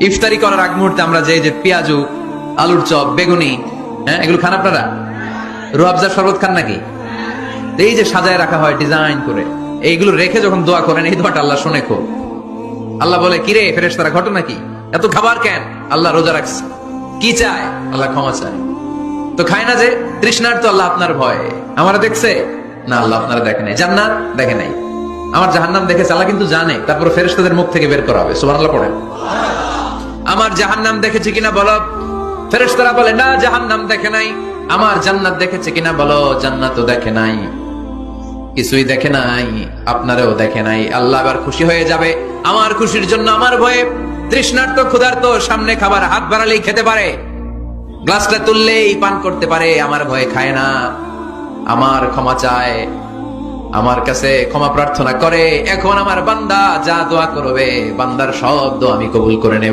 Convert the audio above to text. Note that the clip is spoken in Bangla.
ইফতারি করার আগ মুহূর্তে আমরা যে পেঁয়াজু, আলুর চপ, বেগুনি, হ্যাঁ এগুলো খান আপনারা? রুয়াবজার শরবত খান নাকি? এই যে সাজায় রাখা হয় ডিজাইন করে, এইগুলো রেখে যখন দোয়া করেন, এই দোয়াটা আল্লাহ শুনে খুব। আল্লাহ বলে, কিরে ফেরেশতারা ঘটনা কি? এত খাবার কেন? আল্লাহ রোজা রাখছে। কি চায়? আল্লাহ ক্ষমা চায়। তো খায় না যে তৃষ্ণার, তো আল্লাহ আপনার ভয়। আমারা দেখছে না, আল্লাহ আপনারা দেখে নাই। জান্নাত দেখে নাই, আমার জাহান্নাম দেখেছে আল্লাহ কিন্তু জানে। তারপর ফেরেশতাদের মুখ থেকে বের করা হবে। সুবহানাল্লাহ পড়েন। আমার জাহান্নাম দেখেছে কিনা বলো। ফেরেশতারা বলে, না জাহান্নাম দেখে নাই। আমার জান্নাত দেখেছে কিনা বলো। জান্নাতও দেখে নাই, কিছুই দেখে নাই, আপনারেও দেখে নাই। আল্লাহ আবার খুশি হয়ে যাবে। আমার খুশির জন্য আমার ভয়ে তৃষ্ণার্ত ক্ষুধার্ত সামনে খাবার হাত বাড়ালেই খেতে পারে, গ্লাসটা তুললেই পান করতে পারে, আমার ভয়ে খায় না। আমার ক্ষমা চায়, আমার কাছে ক্ষমা প্রার্থনা করে। এখন আমার বান্দা যা দোয়া করবে, বান্দার সব দোয়া আমি কবুল করে নেব।